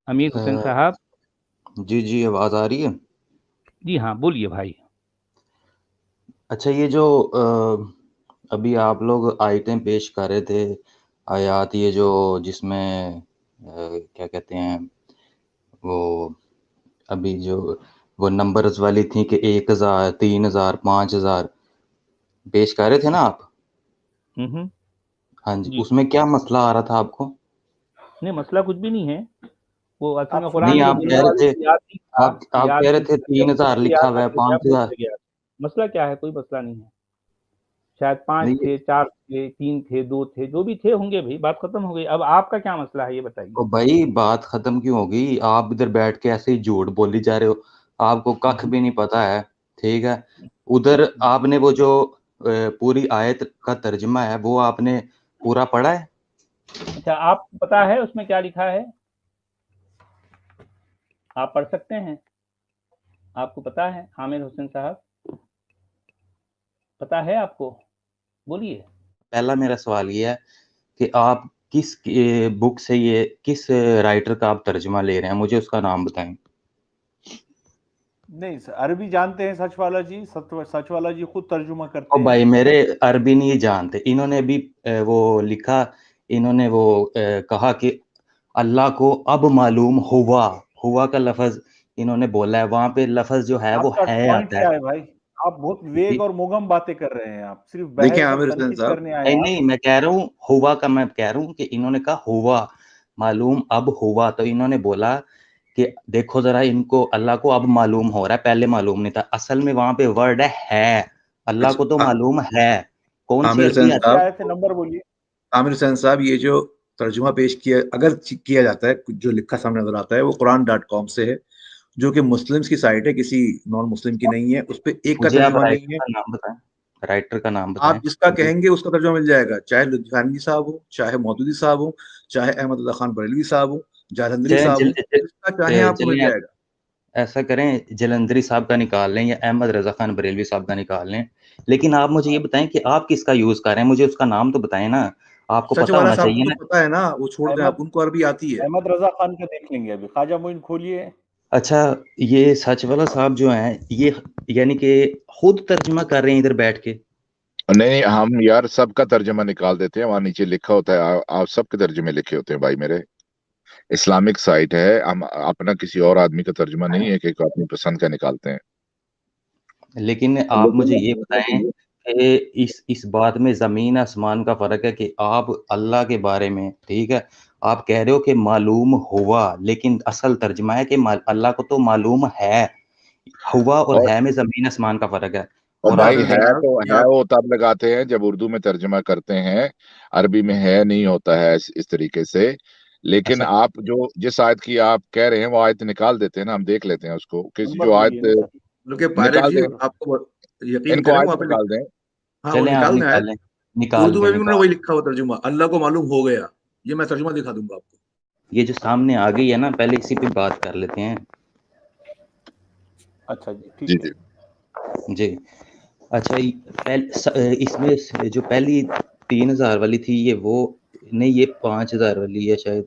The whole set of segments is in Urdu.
امیر حسین صاحب جی جی آواز آ رہی ہے؟ جی ہاں بولیے بھائی. اچھا یہ جو ابھی آپ لوگ آیتیں پیش کر رہے تھے، آیات یہ جو جس میں کیا کہتے ہیں وہ ابھی جو وہ نمبرز والی تھیں کہ 1000 3000 5000 پیش کر رہے تھے نا آپ؟ ہاں جی، جی اس میں کیا مسئلہ آ رہا تھا آپ کو؟ نہیں مسئلہ کچھ بھی نہیں ہے. وہ اصل میں نہیں قرآن جو آپ بولنے کہہ رہے والے تھے، کو یاد نہیں تھا. آپ یاد کہہ رہے نہیں تھے تھا جب مجھ 3000 سے لکھا یاد ہوا ہے آ گیا میں بھول 5000 سے گیا. مسئلہ کیا ہے؟ کوئی مسئلہ نہیں ہے. شاید 5 نہیں. تھے 4 تھے 3 تھے 2 تھے جو بھی تھے ہوں گے بھائی. بات ختم ہو گئی. اب آپ کا کیا مسئلہ ہے یہ بتائیے. او بھائی بات ختم کیوں ہوگی؟ آپ ادھر بیٹھ کے ایسے ہی جھوٹ بولی جا رہے ہو، آپ کو ککھ بھی نہیں پتا ہے. ٹھیک ہے، ادھر آپ نے وہ جو پوری آیت کا ترجمہ ہے وہ آپ نے پورا پڑھا ہے؟ اچھا آپ کو پتا ہے اس میں کیا لکھا ہے؟ آپ پڑھ سکتے ہیں؟ آپ کو پتا ہے عامر حسین صاحب؟ پتا ہے آپ کو؟ بولیے. پہلا میرا سوال یہ ہے کہ آپ کس بک سے یہ کس رائٹر کا آپ ترجمہ لے رہے ہیں؟ مجھے اس کا نام بتائیں. نہیں عربی جانتے ہیں سچ والا جی؟ سچ والا جی خود ترجمہ کرتے او ہیں. بھائی میرے عربی نہیں جانتے. انہوں نے بھی وہ لکھا، انہوں نے وہ کہا کہ اللہ کو اب معلوم ہوا کا لفظ انہوں نے بولا ہے. وہاں پہ لفظ جو ہے وہ آپ کا ہے پوائنٹ آتا کیا ہے. ہے بھائی؟ آپ بہت ویگ اور موغم باتیں کر رہے ہیں. آپ صرف دیکھیں بحث اور عامر حسین تنقید صاحب، کرنے آئے نہیں ہیں. نہیں میں کہہ رہا ہوں ہوا کا، میں کہہ رہا ہوں کہ انہوں نے کہا ہوا معلوم اب ہوا، تو انہوں نے بولا کہ دیکھو ذرا ان کو اللہ کو اب معلوم ہو رہا ہے، پہلے معلوم نہیں تھا. اصل میں وہاں پہ ورڈ ہے اللہ کو تو معلوم ہے. کون سی عامر عربی حسین آتی صاحب، آئے تھے نمبر بولیے. عامر حسین صاحب یہ جو ترجمہ پیش کیا اگر کیا جاتا ہے، جو لکھا سامنے نظر آتا ہے وہ قرآن.com سے ہے، جو کہ مسلمز کی سائٹ ہے، کسی نان مسلم کی نہیں ہے. اس پہ ایک کا مجھے آپ ترجمہ رائٹر نہیں ہے. کا نام بتائیں، رائٹر کا نام بتائیں آپ جس کا مجھے. کہیں گے اس کا ترجمہ مل جائے گا، چاہے لطفانی صاحب ہو، چاہے مودودی صاحب ہو، چاہے احمد اللہ خان بریلوی صاحب ہو، جالندری صاحب ہو، جس کا چاہیں آپ کو مل چلیں جائے گا. ایسا کریں جلندری صاحب کا نکال لیں یا احمد رضا خان بریلوی صاحب کا نکال لیں. لیکن آپ مجھے یہ بتائیں کہ آپ کس کا یوز کر رہے ہیں، مجھے اس کا نام تو بتائیں نا. آپ کو سچ پتا والا ہونا صاحب چاہیے کو نا. تو پتا ہے نا، وہ چھوڑ دیں، آپ ان کو عربی آتی ہے. احمد رضا خان کا دیکھ لیں گے ابھی. خواجہ معین کھولیے. اچھا یہ سچ والا صاحب جو ہیں یہ یعنی کہ خود ترجمہ کر رہے ہیں ادھر بیٹھ کے؟ نہیں ہم یار سب کا ترجمہ نکال دیتے ہیں، وہاں نیچے لکھا ہوتا ہے، آپ سب کے ترجمے لکھے ہوتے ہیں بھائی. میرے اسلامک سائٹ ہے، ہم اپنا کسی اور آدمی کا ترجمہ نہیں ہے کہ اپنی پسند کا نکالتے ہیں. لیکن آپ مجھے یہ بتائیں کہ اس بات میں زمین آسمان کا فرق ہے کہ آپ اللہ کے بارے میں، ٹھیک ہے، آپ کہہ رہے ہو کہ معلوم ہوا، لیکن اصل ترجمہ ہے کہ اللہ کو تو معلوم ہے. ہوا اور ہے میں زمین آسمان کا فرق ہے. اور اور آپ بھائی ادھر ہے تو ہے، وہ تب لگاتے ہیں جب اردو میں ترجمہ کرتے ہیں، عربی میں ہے نہیں ہوتا ہے اس طریقے سے. لیکن اچھا آپ جو جس آیت کی آپ کہہ رہے ہیں وہ آیت نکال دیتے ہیں نا، ہم دیکھ لیتے ہیں اس کو. کسی نمبر جو بولیے آیت بلکہ پائلٹ نکال جی دیں، آپ کو یقین ان کو کریں آیت وہاں پہ نکال دیں. ہاں وہ چلیں آپ نکال دیں آیت. نکالیں، نکال اردو دیں میں بھی انہوں نے نکال. وہی لکھا ہوا ترجمہ، اللہ کو معلوم ہو گیا. یہ میں ترجمہ دکھا دوں گا آپ کو. یہ جو سامنے آ گئی ہے نا، پہلے اسی پہ بات کر لیتے ہیں. اچھا جی جی ٹھیک ہے. جی جی اچھا اس میں جو پہلی 3000 والی تھی یہ وہ نہیں، یہ 5000 والی ہے شاید.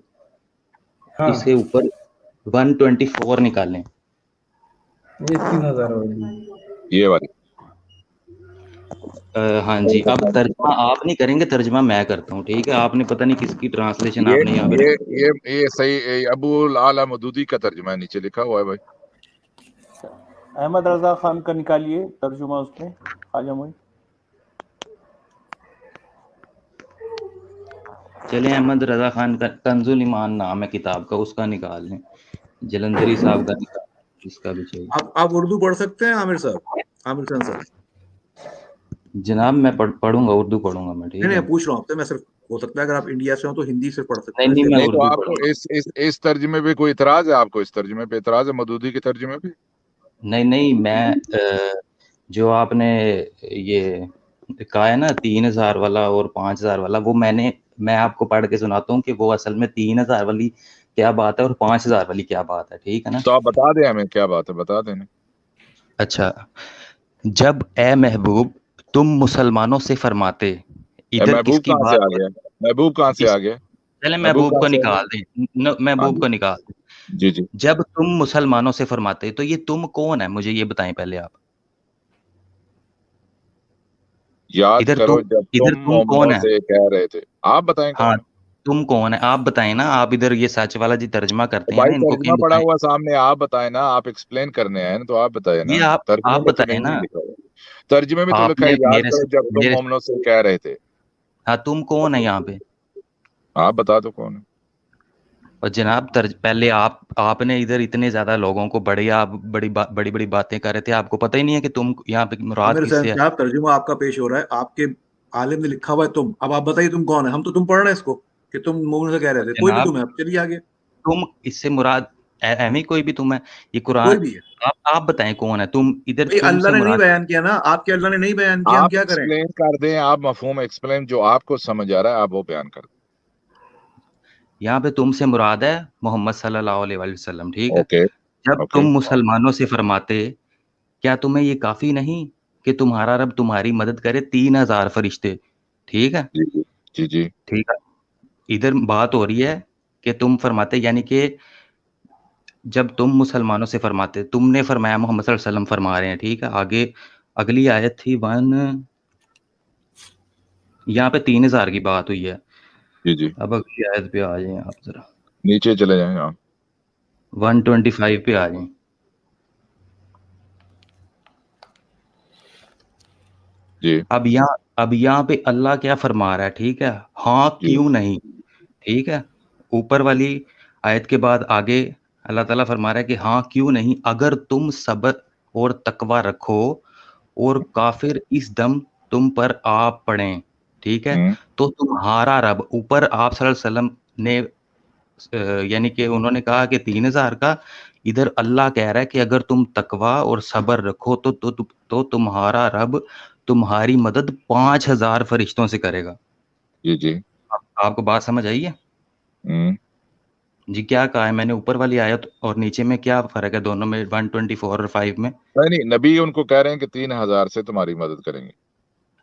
ہاں اس سے اوپر 124 نکالیں. یہ 3000 والی. یہ والی. ہاں جی، اب ترجمہ آپ نہیں کریں گے، ترجمہ میں کرتا ہوں، ٹھیک ہے. آپ نے پتہ نہیں کس کی ٹرانسلیشن آپ نے یہاں پہ یہ صحیح ابو الاعلی مودودی کا ترجمہ ہے، نیچے لکھا ہوا ہے بھائی. احمد رضا خان کا نکالیے ترجمہ اس میں. خواجہ معین چلیں احمد رضا خان کا کنز الایمان نام ہے کتاب کا، اس کا نکال لیں. جلندری صاحب کا نکال لیں، اس کا بھی چاہیے. آپ اردو پڑھ سکتے ہیں عامر صاحب، عامر حسین صاحب؟ جناب میں پڑھوں گا، اردو پڑھوں گا میں، نہیں ٹھیک ہے. نہیں پوچھ رہا ہوں آپ سے. میں صرف ہو سکتا ہے اگر آپ انڈیا سے ہوں تو ہندی سے پڑھ سکتے نہیں ہیں، اس نہیں لیے میں نہیں تو اردو آپ کو پڑھوں گا. اس ترجمے پہ کوئی اعتراض ہے؟ آپ کو اس ترجمے پہ اعتراض ہے، مودودی کے ترجمے پہ؟ نہیں میں جو آپ نے یہ کہا ہے نا 3000 والا اور 5000 والا، وہ میں آپ کو پڑھ کے سناتا ہوں کہ وہ اصل میں 3000 والی کیا بات ہے اور 5000 والی کیا بات ہے، ٹھیک ہے نا. تو آپ بتا دیں ہمیں کیا بات ہے، بتا دیں. اچھا، جب اے محبوب تم مسلمانوں سے فرماتے، ادھر کس محبوب کی کہاں سے بات آ ہو گیا؟ محبوب کہاں سے آ گیا؟ پہلے محبوب محبوب کہاں کو سے آ گیا؟ نکال دیں، ہاں محبوب جی. کو نکال دیں. جی جی جب تم مسلمانوں سے فرماتے تو یہ تم کون ہے مجھے یہ بتائیں پہلے آپ. یاد ادھر کرو تم جب ادھر تم تم کون مومنوں ہے؟ سے کہہ رہے تھے. آپ بتائیں ہاں کون ہے تم کون ہے آپ بتائیں نا. آپ ادھر یہ سچ والا جی ترجمہ کرتے ہیں نا بھائی. ان کو ترجمہ کہیں پڑا بتائیں. ہوا سامنے, آپ بتائیں نا. آپ ایکسپلین کرنے آئے نا تو آپ بتائیں نا. یہ ترجمے آپ میں تو بتائیں نہیں نا. لکھا ہوا. ترجمے میں تو آپ لکھا ہے نے یاد میرے کرو جب تم میرے مومنوں سے کہہ رہے تھے. ہاں تم کون ہے یہاں پہ؟ آپ بتا دو کون ہے. اور جناب پہلے آپ نے ادھر اتنے زیادہ لوگوں کو بڑی بڑی باتیں کر رہے تھے. آپ کو پتہ ہی نہیں ہے کہ تم یہاں پہ مراد عامر کس حسین سے ہے. صاحب ترجمہ آپ کا پیش ہو رہا ہے, آپ کے عالم نے لکھا ہوا ہے تم. اب آپ بتائیے تم کون ہے. ہم تو تم پڑھ رہے ہیں اس کو کہ تم مومن سے کہہ رہے تھے. کوئی بھی جناب تم ہے, اب چلیے آگے. تم اس سے مراد ایویں کوئی بھی تم ہے. یہ قرآن کوئی بھی ہے آپ بتائیں کون ہے تم ادھر. بھائی. تم اللہ سے نے نہیں مراد بیان کیا نا, آپ کے اللہ نے نہیں بیان کیا, ہم آپ کیا کریں. ایکسپلین کر دیں. آپ مفہوم ایکسپلین جو آپ کو سمجھ آ رہا ہے آپ وہ بیان کر دیں. یہاں پہ تم سے مراد ہے محمد صلی اللہ علیہ وآلہ وسلم. ٹھیک ہے. اوکے جب اوکے. تم مسلمانوں سے فرماتے کیا تمہیں یہ کافی نہیں کہ تمہارا رب تمہاری مدد کرے 3000 فرشتے. ٹھیک ہے. جی جی جی جی ٹھیک ہے. ادھر بات ہو رہی ہے کہ تم فرماتے یعنی کہ جب تم مسلمانوں سے فرماتے تم نے فرمایا محمد صلی اللہ علیہ وسلم فرما رہے ہیں. ٹھیک ہے. آگے اگلی آیت تھی یہاں پہ 3000 کی بات ہوئی ہے. جی جی. اب اگلی آیت پہ آ جائیں آپ ذرا. نیچے چلے جائیں آپ. 125 پہ آ جائیں. جی اب یہاں پہ اللہ کیا فرما رہا ہے. ٹھیک ہے. ہاں جی کیوں نہیں. ٹھیک ہے. اوپر والی آیت کے بعد آگے اللہ تعالیٰ فرما رہا ہے کہ ہاں کیوں نہیں اگر تم صبر اور تقوی رکھو اور کافر اس دم تم پر آ پڑیں. ٹھیک ہے. تو تمہارا رب اوپر آپ صلی اللہ علیہ وسلم نے یعنی کہ انہوں نے کہا کہ 3000 کا. ادھر اللہ کہہ رہا ہے کہ اگر تم تقوی اور صبر رکھو تو تمہارا رب تمہاری مدد 5000 فرشتوں سے کرے گا. جی جی. آپ کو بات سمجھ آئی ہے؟ جی کیا کہا ہے میں نے اوپر والی آیت اور نیچے میں کیا فرق ہے دونوں میں 124 اور 5 میں؟ نہیں نبی ان کو کہہ رہے ہیں کہ 3000 سے تمہاری مدد کریں گے.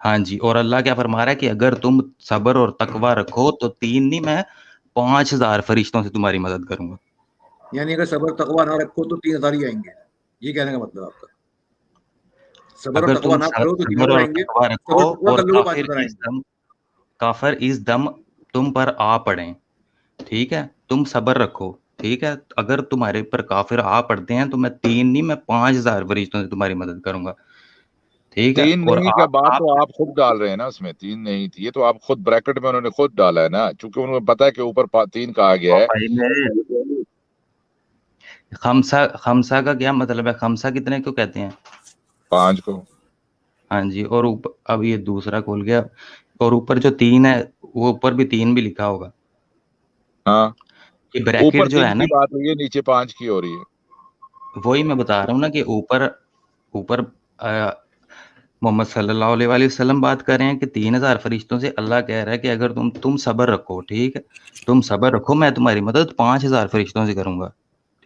ہاں جی. اور اللہ کیا فرما رہا ہے کہ اگر تم صبر اور تقوی رکھو تو 3 نہیں میں 5000 فرشتوں سے تمہاری مدد کروں گا. یعنی اگر صبر تقوی نہ رکھو تو 3000 ہی آئیں گے, یہ کہنے کا مطلب آپ کا. صبر اور اگر تقوی تم نہ کرو تو صبر 3000 اور آئیں گے. تقوی رکھو صبر تقوی اور کر لو تو 5000 آئیں گے. کافر اس دم تم پر آ پڑیں. ٹھیک ہے. تم صبر رکھو. ٹھیک ہے. اگر تمہارے پر کافر آ پڑتے ہیں تو میں 3 نہیں میں 5000 فرشتوں سے تمہاری مدد کروں گا. ٹھیک ہے. 3 اور نہیں کا بات تو آپ خود ڈال رہے ہیں نا اس میں. 3 نہیں تھی یہ تو آپ خود بریکٹ میں انہوں نے خود ڈالا ہے نا, چونکہ انہوں نے پتا ہے کہ اوپر 3 کہا گیا ہے. خمسہ کا کیا مطلب ہے؟ خمسہ کتنے کو کہتے ہیں؟ 5 کو. ہاں جی. اور اب یہ دوسرا کھول گیا اور اوپر جو 3 ہے وہ اوپر بھی 3 بھی لکھا ہوگا. ہاں یہ اوپر بریکٹ جو 3 ہے نا کی بات ہوئی ہے, نیچے 5 کی ہو رہی ہے. وہی میں بتا رہا ہوں نا کہ اوپر محمد صلی اللہ علیہ وآلہ وسلم بات کر رہے ہیں کہ 3000 فرشتوں سے. اللہ کہہ رہا ہے کہ اگر تم صبر رکھو. ٹھیک ہے. تم صبر رکھو میں تمہاری مدد 5000 فرشتوں سے کروں گا.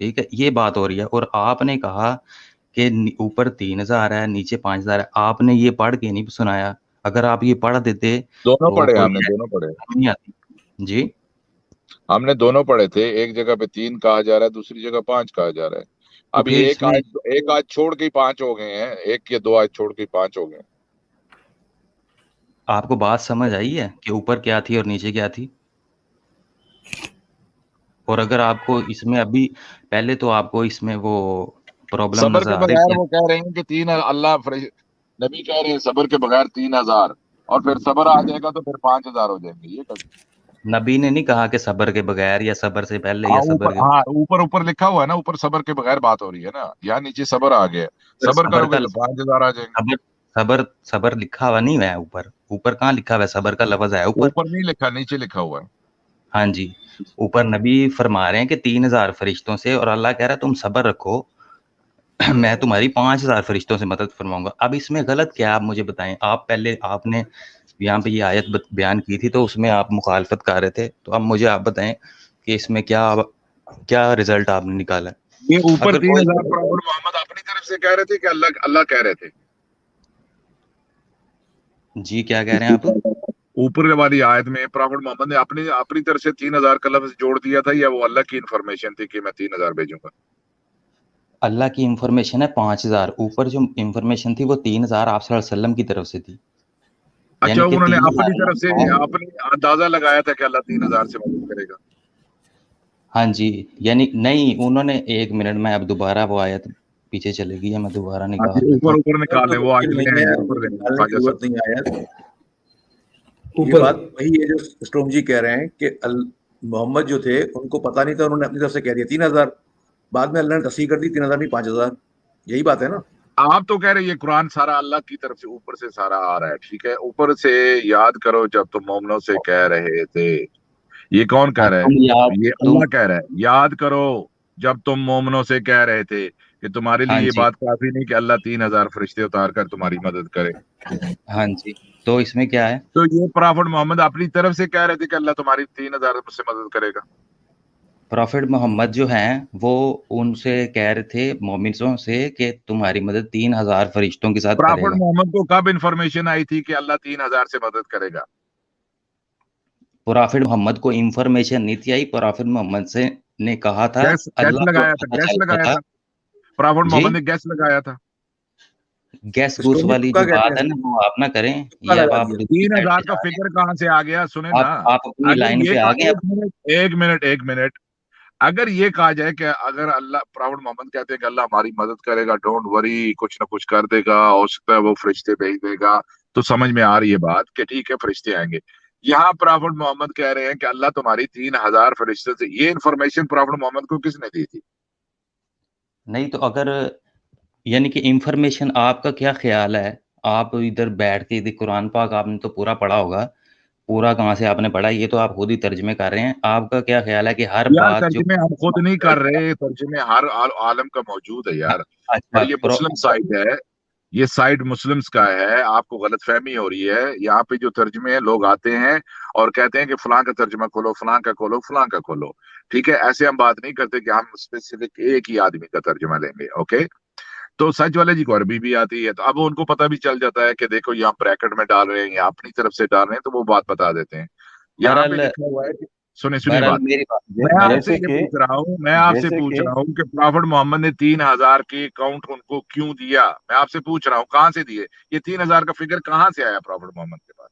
ٹھیک ہے. یہ بات ہو رہی ہے. اور آپ نے کہا کہ اوپر 3000 ہے نیچے 5000 ہے. آپ نے یہ پڑھ کے نہیں سنایا. اگر آپ یہ پڑھ دیتے دونوں تو پڑھے, کوئی ہم نے دونوں پڑھے. نہیں آتی. جی ہم نے دونوں پڑھے تھے. ایک جگہ پہ 3 کہا جا رہا ہے, دوسری جگہ 5 کہا جا رہا ہے. تو ابھی پھر اس ایک آج چھوڑ کے 5 ہو گئے ہیں, ایک یا 2 آج چھوڑ کے 5 ہو گئے ہیں. آپ کو بات سمجھ آئی ہے کہ اوپر کیا تھی اور نیچے کیا تھی؟ اور اگر آپ کو اس میں ابھی پہلے تو آپ کو اس میں وہ پرابلم صبر نظر کے آ رہی بغیر تھی. وہ کہہ رہے ہیں کہ 3 نبی کہہ رہے ہیں صبر کے بغیر 3000, اور پھر صبر آ جائے گا تو پھر 5000 ہو جائیں گے. یہ کیسے؟ نبی نے نہیں کہا کہ صبر کے بغیر یا صبر سے پہلے یا صبر کے اوپر لکھا ہوا ہے نا, اوپر صبر کے بغیر بات ہو رہی ہے نا, یہاں نیچے صبر آ گیا. صبر کرو گے تو 5000 آ جائیں گے. صبر لکھا ہوا نہیں ہے اوپر کہاں لکھا ہوا ہے؟ صبر کا لفظ ہے اوپر نہیں لکھا, نیچے لکھا ہوا ہے. ہاں جی. اوپر نبی فرما رہے ہیں کہ 3000 فرشتوں سے, اور اللہ کہہ رہا ہے تم صبر رکھو میں تمہاری 5000 فرشتوں سے مدد فرماؤں گا. اب اس میں غلط کیا آپ مجھے بتائیں. آپ نے یہاں پہ یہ آیت بیان کی تھی تو اس میں آپ مخالفت کر رہے تھے, تو اب مجھے آپ بتائیں کہ اس میں کیا رزلٹ آپ نے نکالا ہے. یہ اوپر اگر 3000 پروفٹ محمد اپنی طرف سے کہہ رہے تھے کہ اللہ کہہ رہے تھے. جی کیا کہہ رہے ہیں آپ؟ اوپر والی آیت میں پرافٹ محمد نے اپنی طرف سے 3000 کا لفظ جوڑ دیا تھا یا وہ اللہ کی انفارمیشن تھی کہ میں 3000 بھیجوں گا؟ اللہ کی انفارمیشن ہے 5000، اوپر جو انفارمیشن تھی وہ 3000 آپ صلی اللہ علیہ وسلم کی طرف سے تھی. اچھا کہ انہوں نے 3000 اپنی طرف سے اپنی اندازہ لگایا تھا کہ اللہ 3000 سے مدد کرے گا. ہاں جی، یعنی نہیں، انہوں نے 1 منٹ میں اب دوبارہ وہ آیت پیچھے چلے گی ہے، میں دوبارہ نکال لیتا ہوں. اوپر نکال لیں، وہ آیت لے آئے ہیں اوپر نکالنے کی ضرورت نہیں آیا. یہ اوپر بات وہی ہے جو اسٹروم جی کہہ رہے ہیں کہ محمد جو تھے ان کو پتہ نہیں تھا، انہوں نے اپنی طرف سے کہہ دیا 3000، بعد میں اللہ نے تصحیح کر دی 3000 نہیں 5000. یہی بات ہے نا. آپ تو کہہ رہے یہ قرآن سارا اللہ کی طرف سے اوپر سے سارا آ رہا ہے، ٹھیک ہے. اوپر سے یاد کرو جب تم مومنوں سے کہہ رہے تھے، یہ کون کہہ رہا ہے؟ یہ اللہ کہہ رہا ہے یاد کرو جب تم مومنوں سے کہہ رہے تھے کہ تمہارے لیے یہ بات کافی نہیں کہ اللہ 3000 فرشتے اتار کر تمہاری مدد کرے. ہاں جی، تو اس میں کیا ہے؟ تو یہ پرافٹ محمد اپنی طرف سے کہہ رہے تھے کہ اللہ تمہاری 3000 سے مدد کرے گا. پروفٹ محمد جو ہیں وہ ان سے کہہ رہے تھے مومنوں سے کہ تمہاری مدد 3000 فرشتوں کے ساتھ کرے پرافٹ گا. محمد کو کب انفارمیشن آئی تھی کہ اللہ 3000 سے مدد کرے گا؟ پرافٹ محمد کو انفارمیشن نہیں تھی آئی، پرافٹ محمد سے نے کہا تھا گیس لگایا تھا پرافٹ محمد نے گیس لگایا تھا. گیس گوس والی جو بات ہے نا وہ آپ نہ کریں. یہ اب آپ 3000 کا فکر کہاں سے آ گیا؟ سنیں نا، آپ اپنی لائن پہ آ گئے. ایک منٹ اگر یہ کہا جائے کہ اگر اللہ پرافٹ محمد کہتے ہیں کہ اللہ ہماری مدد کرے گا، ڈونٹ وری، کچھ نہ کچھ کر دے گا، ہو سکتا ہے وہ فرشتے بھیج دے گا، تو سمجھ میں آ رہی ہے بات کہ ٹھیک ہے فرشتے آئیں گے. یہاں پرافٹ محمد کہہ رہے ہیں کہ اللہ تمہاری 3000 فرشتے سے. یہ انفارمیشن پرافٹ محمد کو کس نے دی تھی؟ نہیں تو اگر یعنی کہ انفارمیشن آپ کا کیا خیال ہے؟ آپ ادھر بیٹھ کے قرآن پاک آپ نے تو پورا پڑھا ہوگا، پورا کہاں سے آپ نے پڑھا؟ یہ تو آپ خود ہی ترجمے کر رہے ہیں. آپ کا کیا خیال ہے کہ ہر بات ترجمے ہم خود نہیں کر رہے، ترجمے ہر عالم کا موجود ہے یار. اور یہ مسلم سائٹ ہے، یہ سائٹ مسلمز کا ہے. آپ کو غلط فہمی ہو رہی ہے. یہاں پہ جو ترجمے ہیں لوگ آتے ہیں اور کہتے ہیں کہ فلاں کا ترجمہ کھولو، فلاں کا کھولو، فلاں کا کھولو. ٹھیک ہے، ایسے ہم بات نہیں کرتے کہ ہم اسپیسیفک ایک ہی آدمی کا ترجمہ لیں گے. اوکے، تو سچ والے جی کو عربی بھی آتی ہے، تو اب ان کو پتہ بھی چل جاتا ہے کہ دیکھو یہ ہم بریکٹ میں ڈال رہے ہیں یا اپنی طرف سے ڈال رہے ہیں، تو وہ بات بتا دیتے ہیں. یہاں پہ لکھا ہوا ہے کہ سنیے بات، میں آپ سے یہ پوچھ رہا ہوں کہ پرافٹ محمد نے 3000 کے اکاؤنٹ ان کو کیوں دیا؟ میں آپ سے پوچھ رہا ہوں کہاں سے دیے؟ یہ 3000 کا فگر کہاں سے آیا پرافٹ محمد کے پاس؟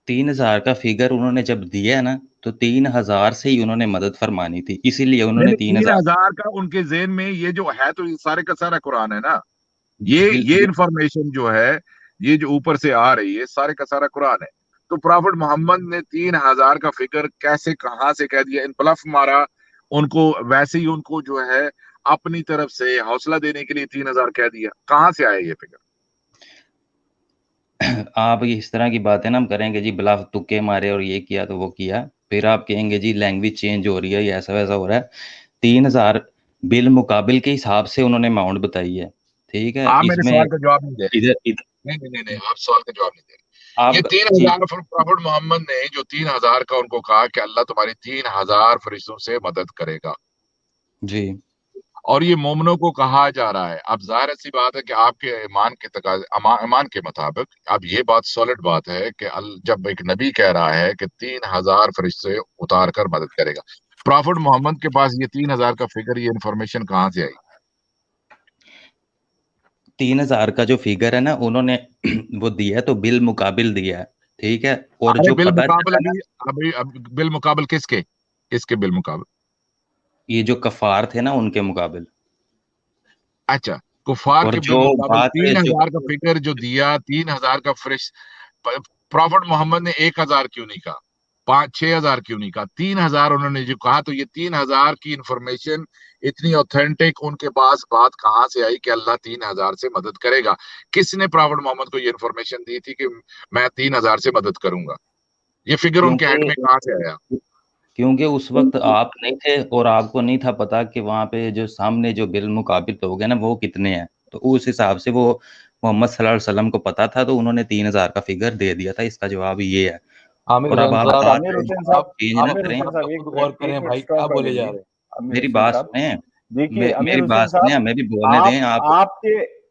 3000 کا فگر انہوں نے جب دیا نا تو 3000 سے ہی انہوں نے مدد فرمانی تھی، اسی لیے انہوں نے 3000 کا ان کے ذہن میں یہ جو ہے، تو یہ سارے کا سارا قرآن ہے نا. یہ انفارمیشن جو ہے یہ جو اوپر سے آ رہی ہے سارے کا سارا قرآن ہے. تو پرافٹ محمد نے 3000 کا فگر کیسے کہاں سے کہہ دیا؟ ان بلف مارا ان کو، ویسے ہی ان کو جو ہے اپنی طرف سے حوصلہ دینے کے لیے 3000 کہہ دیا. کہاں سے آیا یہ فگر؟ آپ اس طرح کی باتیں نا ہم کریں گے جی بلاف تکے مارے اور یہ کیا تو وہ کیا، پھر آپ کہیں گے جی لینگویج چینج ہو رہی ہے، یہ ایسا ویسا ہو رہا ہے. 3000 بالمقابل کے حساب سے انہوں نے اماؤنٹ بتائی ہے. ٹھیک ہے، آپ اس میرے میں سوال کا جواب نہیں دے رہے. نہیں آپ سوال کا جواب نہیں دے رہے. یہ 3000 پرافٹ محمد نے جو 3000 کا ان کو کہا کہ اللہ تمہاری 3000 فرشتوں سے مدد کرے گا جی، اور یہ مومنوں کو کہا جا رہا ہے. اب ظاہر سی بات ہے کہ آپ کے ایمان کے مطابق اب یہ بات سالڈ بات ہے کہ جب ایک نبی کہہ رہا ہے کہ 3000 فرشتے اتار کر مدد کرے گا، پرافٹ محمد کے پاس یہ 3000 کا فگر، یہ انفارمیشن کہاں سے آئی؟ 3000 کا جو فگر ہے نا انہوں نے وہ دیا تو بالمقابل دیا ہے. ٹھیک ہے، اور جو بالمقابل کس کے بالمقابل؟ یہ جو کفار تھے نا ان کے مقابل. اچھا، کفار کے بالمقابل 3000 کا فگر جو دیا، 3000 کا پرافٹ محمد نے 1000 کیوں نہیں کہا؟ 6000 کیوں نہیں کہا؟ 3000 انہوں نے جو کہا. تو یہ 3000 کی انفارمیشن اتنی اوتھینٹک ان کے پاس بات کہاں سے آئی کہ اللہ 3000 سے مدد کرے گا؟ کس نے پرافٹ محمد کو یہ انفارمیشن دی تھی کہ میں 3000 سے مدد کروں گا؟ یہ فگر ان کے ہیڈ میں کہاں سے آیا؟ کیونکہ اس وقت آپ نہیں تھے اور آپ کو نہیں تھا پتا کہ وہاں پہ جو سامنے جو بالمقابل لوگ ہیں نا وہ کتنے ہیں. تو اس حساب سے وہ محمد صلی اللہ علیہ وسلم کو پتا تھا تو انہوں نے 3000 کا فگر دے دیا تھا. اس کا جواب یہ ہے. اور اب آپ چینج نہ کریں، بولے جا رہے ہیں. میری بات سنیں، دیکھیے میری بات سنیں، ہمیں بھی بولنے دیں.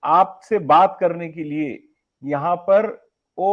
آپ سے بات کرنے کے لیے یہاں پر وہ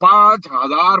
5,000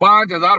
5,000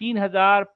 3,000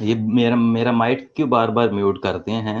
یہ میرا مائک کیوں بار بار میوٹ کرتے ہیں؟